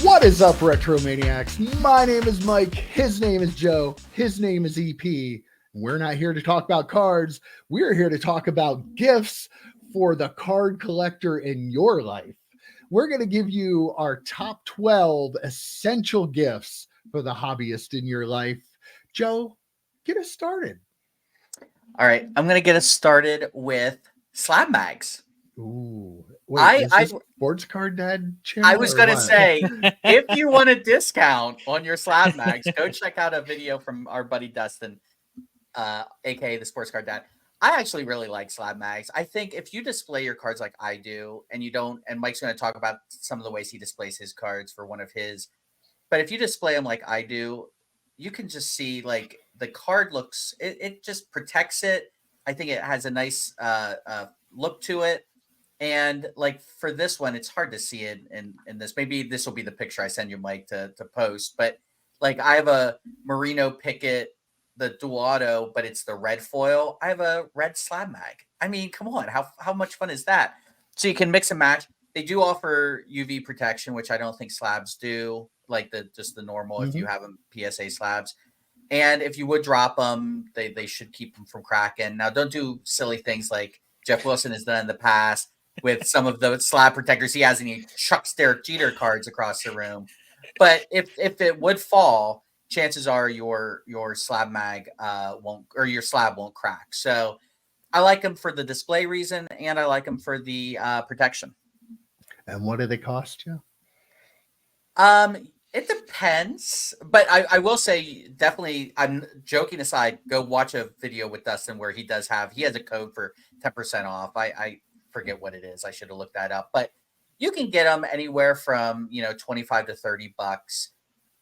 What is up, Retro Maniacs? My name is Mike. His name is Joe. His name is EP. We're not here to talk about cards. We're here to talk about gifts for the card collector in your life. We're going to give you our top 12 essential gifts for the hobbyist in your life. Joe, get us started. All right, I'm going to get us started with Slab Mags. Ooh, wait, is this Sports Card Dad channel? I was going to say, if you want a discount on your Slab Mags, go check out a video from our buddy Dustin, aka the Sports Card Dad. I actually really like Slab Mags. I think if you display your cards like I do, and you don't, and Mike's going to talk about some of the ways he displays his cards for one of his, but if you display them like I do, you can just see like the card looks, it just protects it. I think it has a nice look to it. And like for this one, it's hard to see it in this. Maybe this will be the picture I send you, Mike, to post. But like I have a Merino Picket, the dual auto, but it's the red foil. I have a red Slab Mag. I mean, come on, how much fun is that? So you can mix and match. They do offer UV protection, which I don't think slabs do, like just the normal if you have them PSA slabs. And if you would drop them, they should keep them from cracking. Now, don't do silly things like Jeff Wilson has done in the past with some of the slab protectors he has, and he chucks Derek Jeter cards across the room. But if it would fall, chances are your Slab Mag won't, or your slab won't crack. So I like them for the display reason, and I like them for the protection. And what do they cost you? It depends, but I will say definitely, I'm joking aside, go watch a video with Dustin where he has a code for 10% off. I forget what it is. I should have looked that up, but you can get them anywhere from, $25 to $30.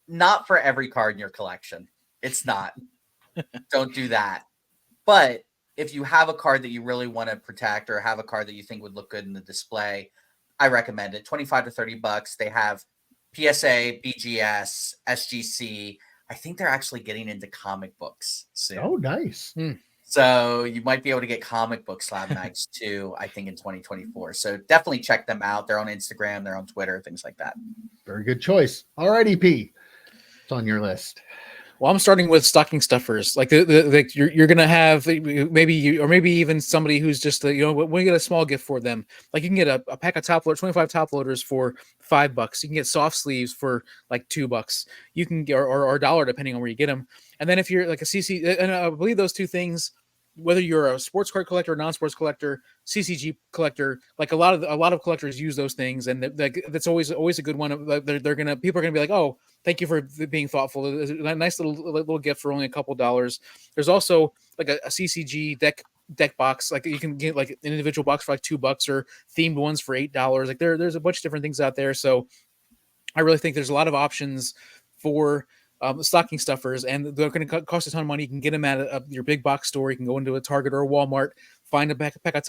Not for every card in your collection. It's not. Don't do that. But if you have a card that you really want to protect or have a card that you think would look good in the display, I recommend it. $25 to $30. They have PSA, BGS, SGC. I think they're actually getting into comic books soon. Oh, nice. So you might be able to get comic book Slab Mags too, I think in 2024. So definitely check them out. They're on Instagram, they're on Twitter, things like that. Very good choice. All right, EP. It's on your list. Well, I'm starting with stocking stuffers. Like you're gonna have maybe you, or maybe even somebody who's just when you get a small gift for them. Like you can get a pack of 25 top loaders for $5. You can get soft sleeves for like $2. You can get or $1 depending on where you get them. And then if you're like a CC, and I believe those two things, whether you're a sports card collector, non-sports collector, CCG collector, like a lot of collectors use those things, and that's always a good one. People are gonna be like, oh, thank you for being thoughtful. It's a nice little gift for only a couple dollars. There's also like a CCG deck box, like you can get like an individual box for like $2 or themed ones for $8. Like there's a bunch of different things out there. So I really think there's a lot of options for stocking stuffers, and they're going to cost a ton of money. You can get them at your big box store. You can go into a Target or a Walmart, find a pack of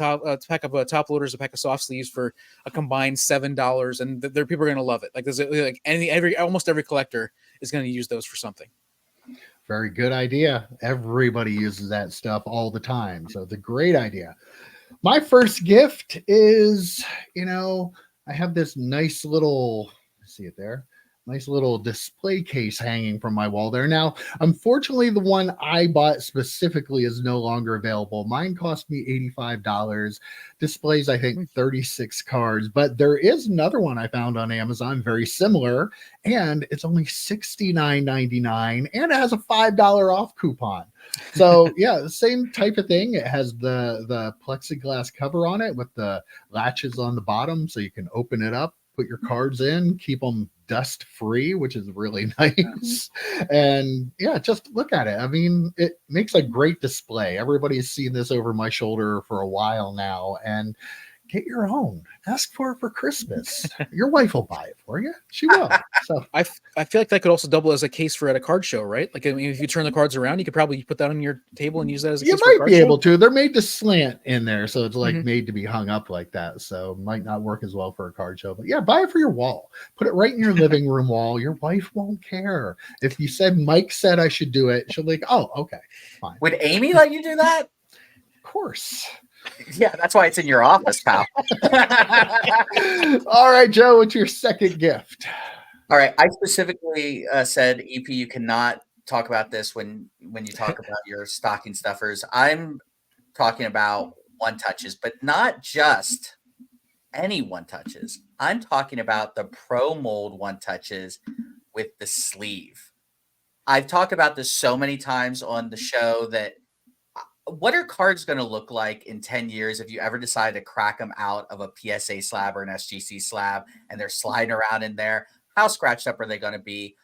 top loaders, a pack of soft sleeves for a combined $7, and people are going to love it. Like almost every collector is going to use those for something. Very good idea. Everybody uses that stuff all the time, so it's a great idea. My first gift is, I have this nice little, see it there? Nice little display case hanging from my wall there. Now, unfortunately, the one I bought specifically is no longer available. Mine cost me $85. Displays, I think, 36 cards. But there is another one I found on Amazon, very similar, and it's only $69.99, and it has a $5 off coupon. So, yeah, the same type of thing. It has the plexiglass cover on it with the latches on the bottom, so you can open it up, put your cards in, keep them dust free, which is really nice. And yeah, just look at it. I mean, it makes a great display. Everybody's seen this over my shoulder for a while now, and get your own. Ask for it for Christmas. Your wife will buy it for you. She will. So I feel like that could also double as a case for at a card show, right? Like, I mean, if you turn the cards around, you could probably put that on your table and use that as a case for a card show. You might be able to. They're made to slant in there, so it's like made to be hung up like that. So might not work as well for a card show. But yeah, buy it for your wall. Put it right in your living room wall. Your wife won't care. If you said Mike said I should do it, she'll be like, oh, okay, fine. Would Amy let you do that? Of course. Yeah, that's why it's in your office, pal. All right, Joe, what's your second gift? All right. I specifically said, EP, you cannot talk about this when you talk about your stocking stuffers. I'm talking about one touches, but not just any one touches. I'm talking about the Pro Mold one touches with the sleeve. I've talked about this so many times on the show that what are cards going to look like in 10 years if you ever decide to crack them out of a PSA slab or an SGC slab and they're sliding around in there? How scratched up are they going to be?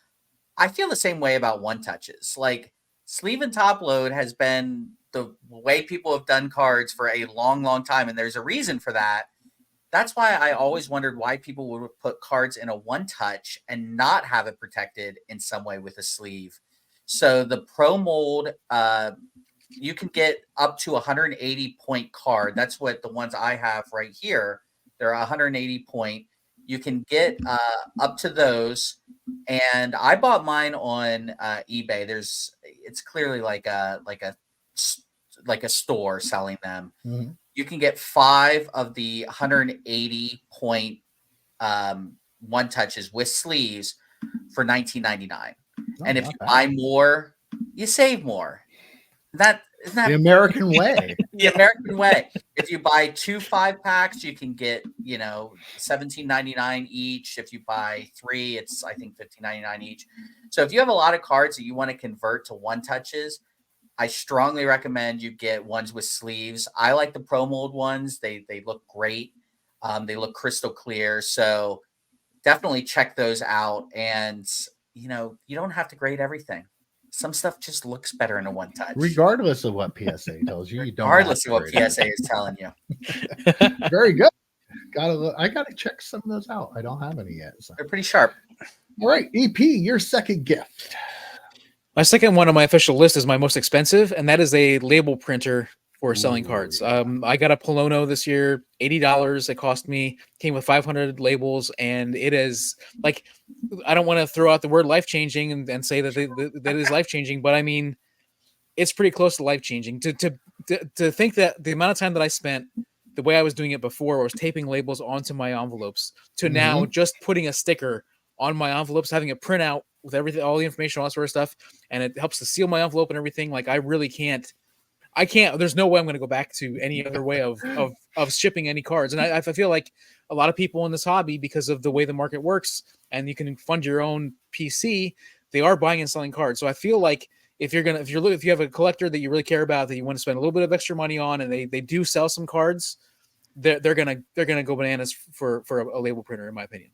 I feel the same way about one touches. Like sleeve and top load has been the way people have done cards for a long, long time. And there's a reason for that. That's why I always wondered why people would put cards in a one touch and not have it protected in some way with a sleeve. So the Pro Mold, you can get up to 180 point card. That's what the ones I have right here. They're 180 point. You can get up to those, and I bought mine on eBay. It's clearly like a store selling them. Mm-hmm. You can get 5 of the 180 point one touches with sleeves for $19.99. And if you buy more, you save more. Isn't that the American way? The American way. If you buy 2 5-packs, you can get, $17.99 each. If you buy 3, it's I think $15.99 each. So if you have a lot of cards that you want to convert to one touches, I strongly recommend you get ones with sleeves. I like the Pro Mold ones. They look great. They look crystal clear. So definitely check those out. And you don't have to grade everything. Some stuff just looks better in a one touch. Regardless of what PSA tells you, regardless of what PSA is telling you. Very good. I gotta check some of those out. I don't have any yet. So. They're pretty sharp. All right, EP, your second gift. My second one on my official list is my most expensive, and that is a label printer for selling cards. I got a Polono this year, $80. It cost me, came with 500 labels, and it is like, I don't want to throw out the word life-changing and say that that is life-changing, but I mean, it's pretty close to life-changing. To think that the amount of time that I spent, the way I was doing it before, was taping labels onto my envelopes, to now just putting a sticker on my envelopes, having a printout with everything, all the information, all that sort of stuff, and it helps to seal my envelope and everything. Like, I really can't. There's no way I'm going to go back to any other way of shipping any cards. And I feel like a lot of people in this hobby, because of the way the market works and you can fund your own PC, they are buying and selling cards. So I feel like if you have a collector that you really care about, that you want to spend a little bit of extra money on, and they do sell some cards, they're going to go bananas for a label printer, in my opinion.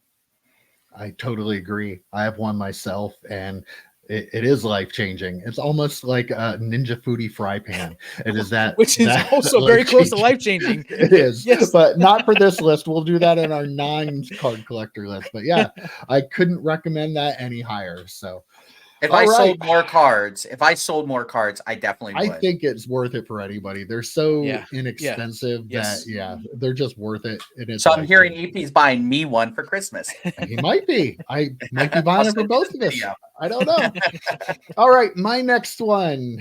I totally agree. I have one myself, and it is life-changing. It's almost like a Ninja Foodie fry pan. It is that, which is also very close to life-changing. It is, yes, but not for this list. We'll do that in our non-card collector list. But yeah, I couldn't recommend that any higher. So if I sold more cards, I definitely would. I think it's worth it for anybody. They're so inexpensive that they're just worth it. So I'm hearing EP's buying me one for Christmas. He might be. I might be buying it for both of us. I don't know. All right, my next one.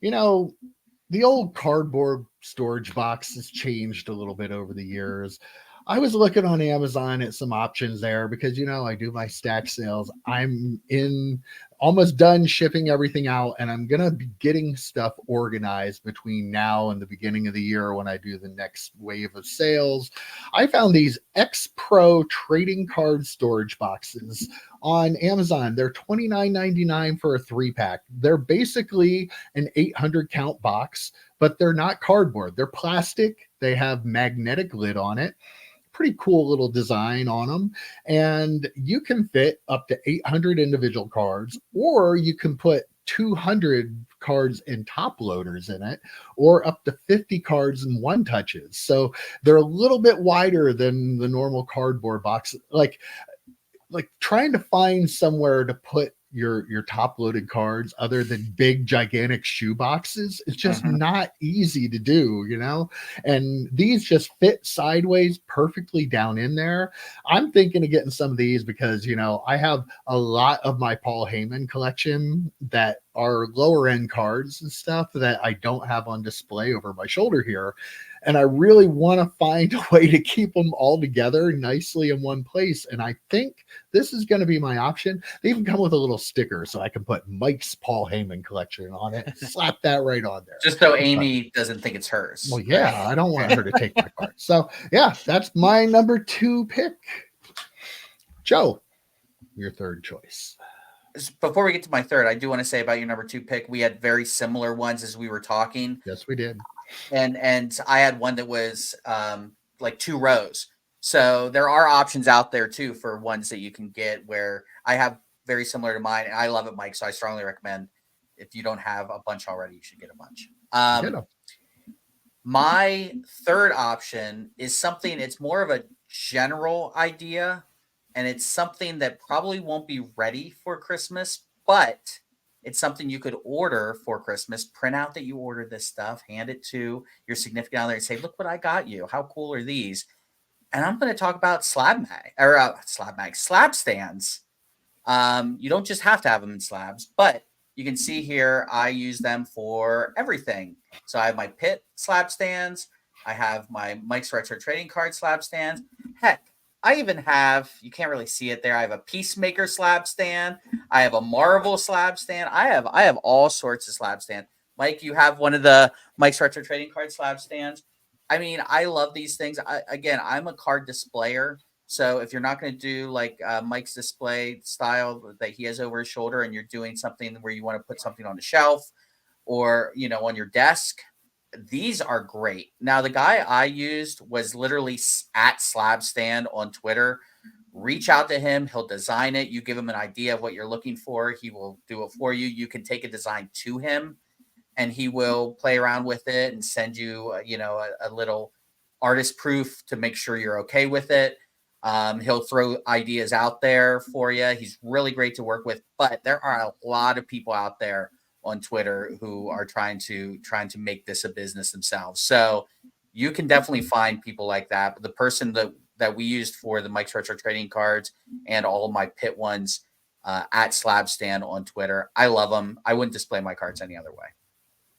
The old cardboard storage box has changed a little bit over the years. I was looking on Amazon at some options there because, I do my stack sales. I'm almost done shipping everything out, and I'm going to be getting stuff organized between now and the beginning of the year when I do the next wave of sales. I found these X Pro trading card storage boxes on Amazon. They're $29.99 for a 3-pack. They're basically an 800 count box, but they're not cardboard. They're plastic. They have magnetic lid on it. Pretty cool little design on them, and you can fit up to 800 individual cards, or you can put 200 cards in top loaders in it, or up to 50 cards in one touches. So they're a little bit wider than the normal cardboard box. Like trying to find somewhere to put your top loaded cards other than big gigantic shoe boxes, it's just not easy to do, and these just fit sideways perfectly down in there. I'm thinking of getting some of these because I have a lot of my Paul Heyman collection that are lower end cards and stuff that I don't have on display over my shoulder here. And I really want to find a way to keep them all together nicely in one place. And I think this is going to be my option. They even come with a little sticker so I can put Mike's Paul Heyman collection on it. Slap that right on there. Just so Amy doesn't think it's hers. Well, yeah, I don't want her to take my card. So, yeah, that's my number 2 pick. Joe, your third choice. Before we get to my third, I do want to say about your number 2 pick, we had very similar ones as we were talking. Yes, we did. And I had one that was like 2 rows. So there are options out there too for ones that you can get where I have very similar to mine, and I love it, Mike. So I strongly recommend if you don't have a bunch already, you should get a bunch. My third option is something, it's more of a general idea, and it's something that probably won't be ready for Christmas, but it's something you could order for Christmas. Print out that you ordered this stuff, hand it to your significant other, and say, "Look what I got you. How cool are these?" And I'm going to talk about slab stands. You don't just have to have them in slabs, but you can see here I use them for everything. So I have my pit slab stands. I have my Mike's Retro Trading Card slab stands. Heck, I even have, you can't really see it there, I have a Peacemaker slab stand. I have a Marvel slab stand. I have all sorts of slab stand. Mike, you have one of the Mike's Retro Trading Card slab stands. I mean, I love these things. I'm a card displayer. So if you're not going to do like Mike's display style that he has over his shoulder, and you're doing something where you want to put something on the shelf or, on your desk, these are great. Now, the guy I used was literally at Slab Stand on Twitter. Reach out to him. He'll design it. You give him an idea of what you're looking for. He will do it for you. You can take a design to him, and he will play around with it and send you, a little artist proof to make sure you're okay with it. He'll throw ideas out there for you. He's really great to work with, but there are a lot of people out there on Twitter who are trying to make this a business themselves. So you can definitely find people like that. But the person that we used for the Mike's Retro Trading Cards and all of my pit ones at Slab Stand on Twitter, I love them. I wouldn't display my cards any other way.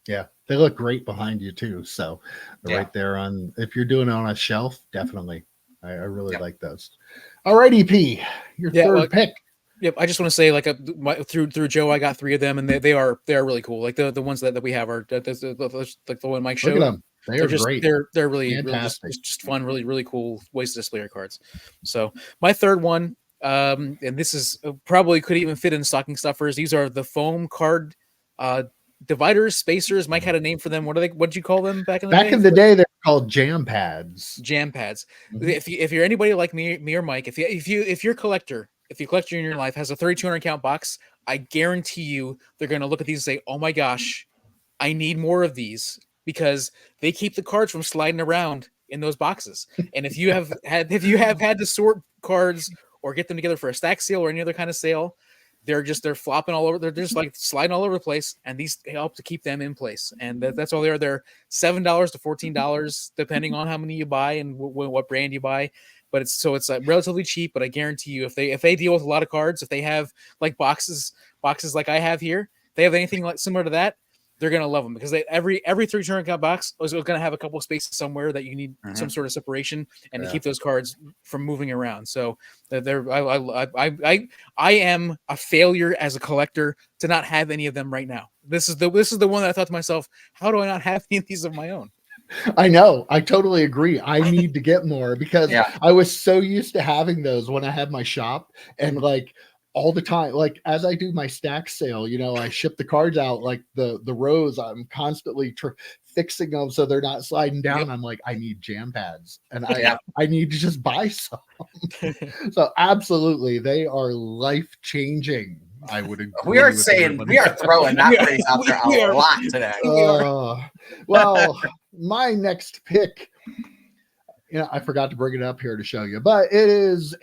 Yeah, they look great behind you too. So right there on, if you're doing it on a shelf, definitely. I really like those. All right, EP, your third pick. Yep, I just want to say, like, through Joe, I got 3 of them, and they are really cool. Like the ones that we have are like the one Mike showed. Look at them; they're just great. They're really just fun, really cool ways to display your cards. So my third one, and this is probably could even fit in stocking stuffers. These are the foam card dividers, spacers. Mike had a name for them. What did you call them back in the day? Back in the day, they're called jam pads. Jam pads. Mm-hmm. If you're anybody like me or Mike, if you're a collector. If you collector in your life has a 3,200 count box, I guarantee you they're going to look at these and say, "Oh my gosh, I need more of these," because they keep the cards from sliding around in those boxes. And if you have had to sort cards or get them together for a stack sale or any other kind of sale, they're flopping all over. They're just like sliding all over the place, and these help to keep them in place. And that's all they are. They're $7 to $14 depending on how many you buy and what brand you buy. But it's relatively cheap. But I guarantee you, if they deal with a lot of cards, if they have like boxes like I have here, they have anything like similar to that, they're gonna love them, because every 300 count box is gonna have a couple of spaces somewhere that you need some sort of separation and to keep those cards from moving around. So I am a failure as a collector to not have any of them right now. This is the one that I thought to myself, how do I not have any of these of my own? I know. I totally agree. I need to get more, because I was so used to having those when I had my shop, and like all the time, like as I do my stack sale, I ship the cards out, like the rows, I'm constantly fixing them so they're not sliding down. Yep. I'm like, I need jam pads, and I need to just buy some. So absolutely, they are life-changing. I would agree. We are throwing that phrase out there a lot today. Well, my next pick, I forgot to bring it up here to show you, but it is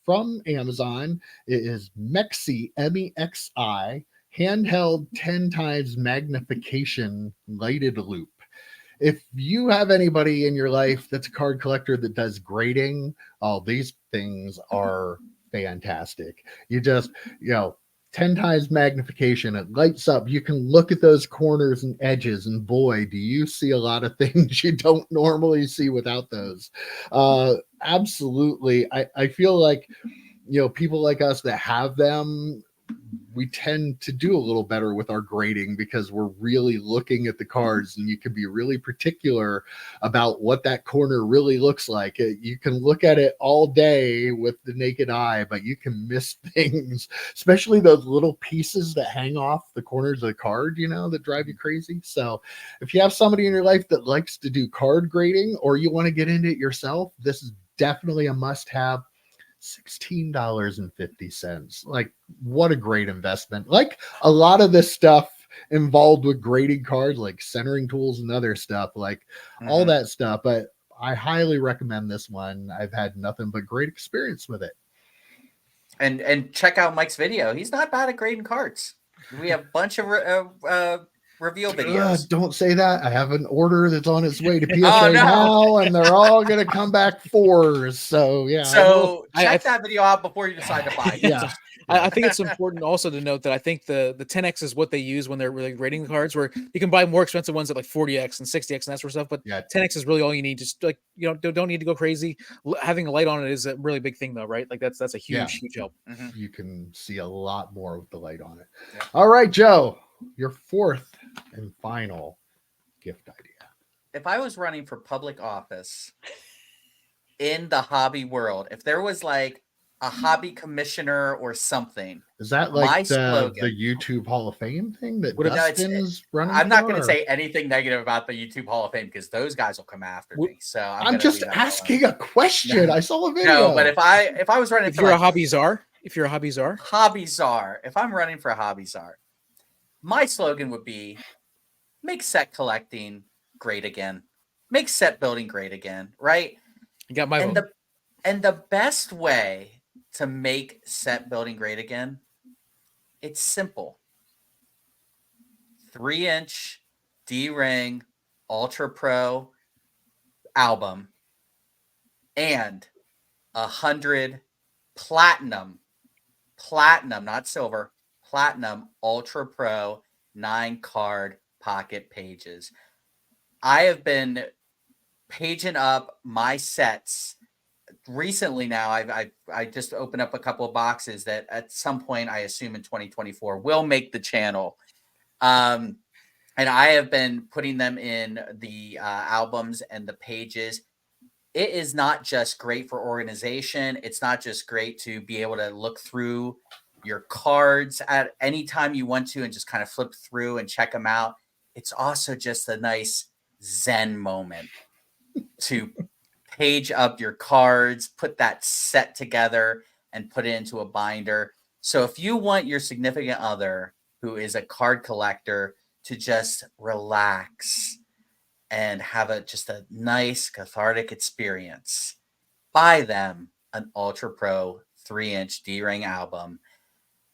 from Amazon. It is Mexi, MEXI, handheld 10 times magnification lighted loop. If you have anybody in your life that's a card collector that does grading, these things are fantastic. You just, 10 times magnification. It lights up. You can look at those corners and edges, and boy, do you see a lot of things you don't normally see without those. Absolutely. I feel like, people like us that have them, we tend to do a little better with our grading because we're really looking at the cards, and you can be really particular about what that corner really looks like. You can look at it all day with the naked eye, but you can miss things, especially those little pieces that hang off the corners of the card, that drive you crazy. So if you have somebody in your life that likes to do card grading, or you want to get into it yourself, this is definitely a must-have. $16.50. Like, what a great investment. Like a lot of this stuff involved with grading cards, like centering tools and other stuff, like all that stuff. But I highly recommend this one. I've had nothing but great experience with it. And check out Mike's video. He's not bad at grading cards. We have a bunch of reveal videos. Don't say that. I have an order that's on its way to PSA now, and they're all going to come back 4s. So yeah. So check that video out before you decide to buy it. Yeah. I think it's important also to note that I think the 10x is what they use when they're really grading the cards, where you can buy more expensive ones at like 40x and 60x and that sort of stuff. But 10x is really all you need. Just like, don't need to go crazy. Having a light on it is a really big thing though, right? Like that's a huge help. You can see a lot more with the light on it. Yeah. All right, Joe, your fourth and final gift idea. If I was running for public office in the hobby world, if there was like a hobby commissioner or something, is that like the YouTube Hall of Fame thing that Dustin's running? I'm not going to say anything negative about the YouTube Hall of Fame because those guys will come after me. So I'm just asking a question. No. I saw a video. No, but if I was running, if you're a hobby czar, if I'm running for a hobby czar, my slogan would be: make set collecting great again, make set building great again. Right? You got my vote. And the best way to make set building great again, it's simple. 3-inch D-Ring Ultra Pro album and 100 platinum, not silver, platinum Ultra Pro 9-card pocket pages. I have been paging up my sets recently. Now I just opened up a couple of boxes that at some point, I assume in 2024, will make the channel. And I have been putting them in the albums and the pages. It is not just great for organization. It's not just great to be able to look through your cards at any time you want to and just kind of flip through and check them out. It's also just a nice Zen moment to page up your cards, put that set together, and put it into a binder. So if you want your significant other who is a card collector to just relax and have just a nice cathartic experience, buy them an Ultra Pro 3-inch D-Ring album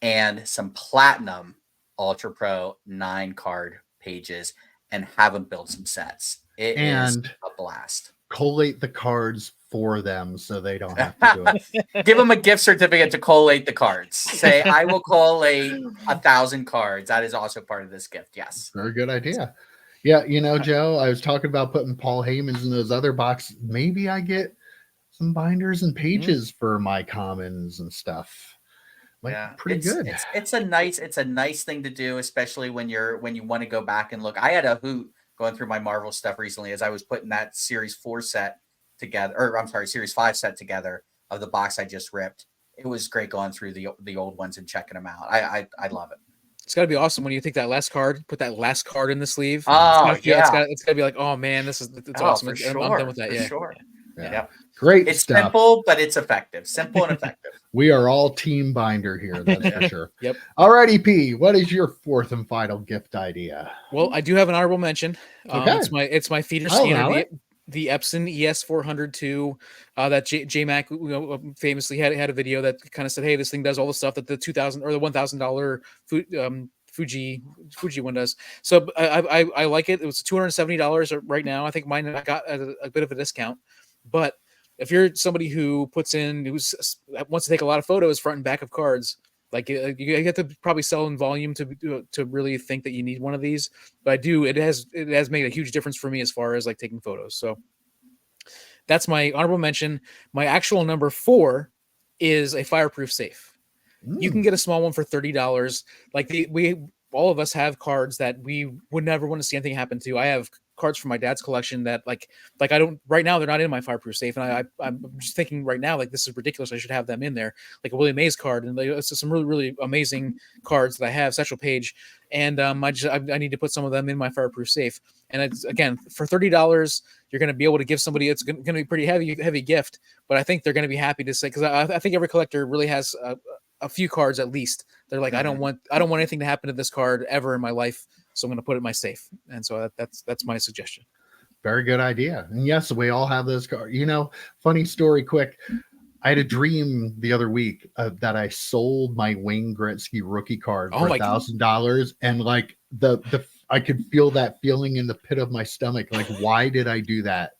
and some platinum Ultra Pro 9-card pages and have them build some sets. It is a blast. Collate the cards for them so they don't have to do it. Give them a gift certificate to collate the cards. Say, I will collate 1,000 cards. That is also part of this gift. Yes. Very good idea. Yeah. Joe, I was talking about putting Paul Heyman's in those other boxes. Maybe I get some binders and pages for my commons and stuff. Pretty good. It's a nice thing to do, especially when you want to go back and look. I had a hoot going through my Marvel stuff recently as I was putting that Series 4 set together, or I'm sorry, Series 5 set together of the box I just ripped. It was great going through the old ones and checking them out. I love it. It's got to be awesome when you take that last card, put that last card in the sleeve. Oh, it's got to be like, oh man, it's awesome. Sure, I'm done with that. For Yeah. Sure. Yeah. Great It's stuff. simple, but it's effective. Simple and effective. We are all team binder here, that's for sure. Yep. All righty, P. What is your fourth and final gift idea? Well, I do have an honorable mention. Okay. It's my feeder scanner, the Epson ES402 that J Mac famously had a video that kind of said, hey, this thing does all the stuff that the $2,000 or the $1,000 Fuji one does. So I like it. It was $270 right now. I think mine got a bit of a discount. But if you're somebody who wants to take a lot of photos front and back of cards, Like you have to probably sell in volume to really think that you need one of these. But I do. It has made a huge difference for me as far as like taking photos. So that's my honorable mention. My actual number 4 is a fireproof safe. You can get a small one for $30. Like we all of us have cards that we would never want to see anything happen to. I have cards from my dad's collection that like I don't right now, they're not in my fireproof safe, and I'm just thinking right now like this is ridiculous. I should have them in there, like a Willie Mays card, and like, it's some really amazing cards that I have. Satchel Paige, and I need to put some of them in my fireproof safe. And it's, again, for $30, you're going to be able to give somebody, it's going to be pretty heavy gift, but I think they're going to be happy to say, because I think every collector really has a few cards at least. They're like, I don't want anything to happen to this card ever in my life, so I'm going to put it in my safe. And so that's my suggestion. Very good idea. And yes, we all have those cards. You know, funny story, quick. I had a dream the other week that I sold my Wayne Gretzky rookie card for $1,000, and like the I could feel that feeling in the pit of my stomach. Like, why did I do that?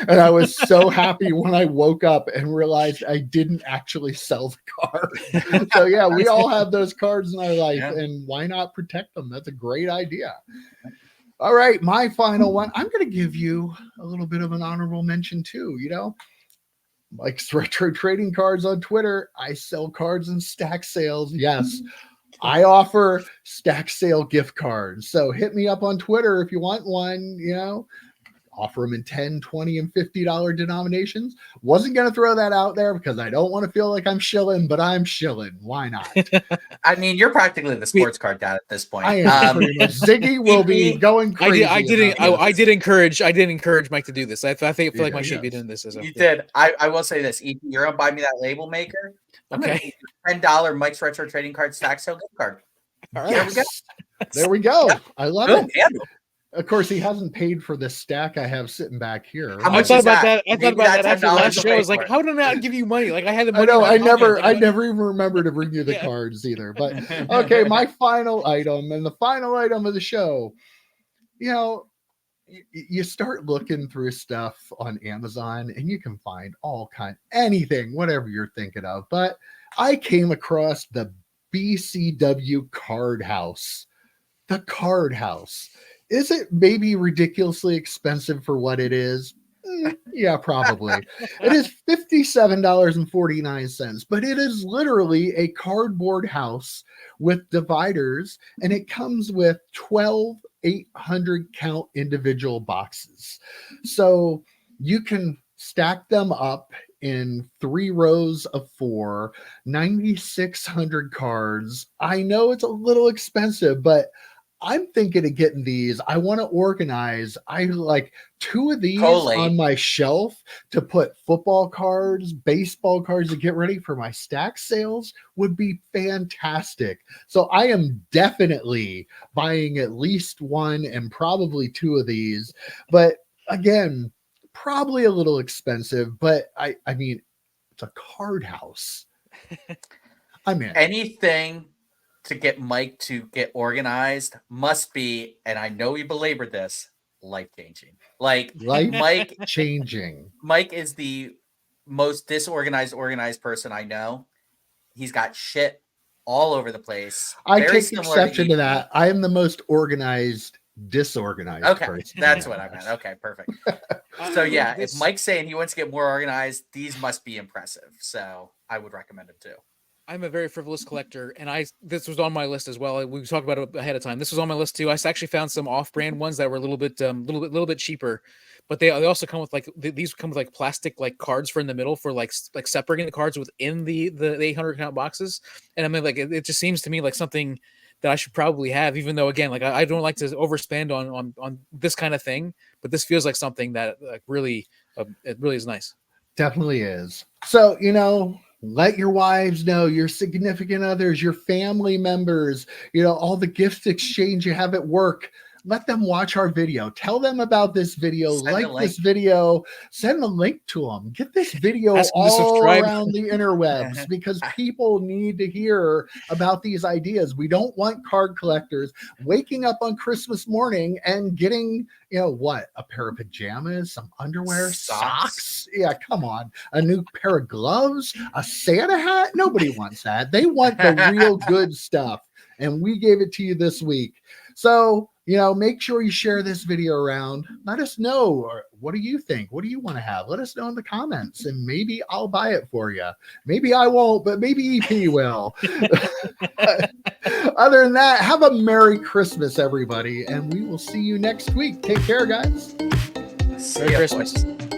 And I was so happy when I woke up and realized I didn't actually sell the card. So yeah, we all have those cards in our life, and why not protect them? That's a great idea. All right, my final one. I'm going to give you a little bit of an honorable mention too. You know, Mike's Retro Trading Cards on Twitter. I sell cards in stack sales. Yes, I offer stack sale gift cards. So hit me up on Twitter if you want one. You know, offer them in $10, $20, and $50 denominations. Wasn't going to throw that out there because I don't want to feel like I'm shilling, but I'm shilling. Why not? I mean, you're practically the sports card dad at this point. I am pretty much. Ziggy will be going crazy. I did encourage Mike to do this. I feel like Mike should be doing this. You did. I will say this. EP, you're going to buy me that label maker. I'm going to $10 Mike's Retro Trading Card stack sale gift card. All right. There we go. I love it. Of course, he hasn't paid for the stack I have sitting back here. I thought about that. I thought about that after the last show. I was like, how did I not give you money? Like I had the money. I never even remember to bring you the cards either. But okay, my final item, and the final item of the show. You know, you start looking through stuff on Amazon, and you can find anything, whatever you're thinking of. But I came across the BCW Card House. The Card House. Is it maybe ridiculously expensive for what it is? Yeah, probably. It is $57.49, but it is literally a cardboard house with dividers, and it comes with 12 800 count individual boxes. So you can stack them up in 3 rows of 4, 9,600 cards. I know it's a little expensive, but I'm thinking of getting these. I want to organize. I like 2 of these on my shelf to put football cards, baseball cards to get ready for my stack sales would be fantastic. So I am definitely buying at least 1 and probably 2 of these. But again, probably a little expensive, but I mean, it's a card house. I'm in. Anything to get Mike to get organized must be, and I know we belabored this, life-changing. Like Mike changing. Mike is the most organized person I know. He's got shit all over the place. I take exception to that. I am the most organized, disorganized person. That's what I meant. Okay, perfect. So yeah, if Mike's saying he wants to get more organized, these must be impressive. So I would recommend them too. I'm a very frivolous collector, and this was on my list as well. We talked about it ahead of time. This was on my list too. I actually found some off-brand ones that were a little bit cheaper, but they also come with these come with like plastic like cards for in the middle for like separating the cards within the 800 count boxes. And I mean, like it just seems to me like something that I should probably have, even though again, like I don't like to overspend on this kind of thing, but this feels like something that like really it really is nice. Definitely is. So let your wives know, your significant others, your family members, all the gift exchange you have at work. let them watch our video. Tell them about this video. Send a Like link. this video. Send a link to them. Get this video Ask them to all subscribe. around the interwebs because people need to hear about these ideas. We don't want card collectors waking up on Christmas morning and getting, you know, what? A pair of pajamas, some underwear, socks. Yeah, come on. A new pair of gloves, a Santa hat. Nobody wants that. They want the real good stuff. And we gave it to you this week. So, you know, make sure you share this video around. Let us know, or what do you think? What do you want to have? Let us know in the comments, and maybe I'll buy it for you. Maybe I won't, but maybe EP will. Other than that, have a Merry Christmas, everybody, and we will see you next week. Take care, guys. See Merry ya, Christmas. boys.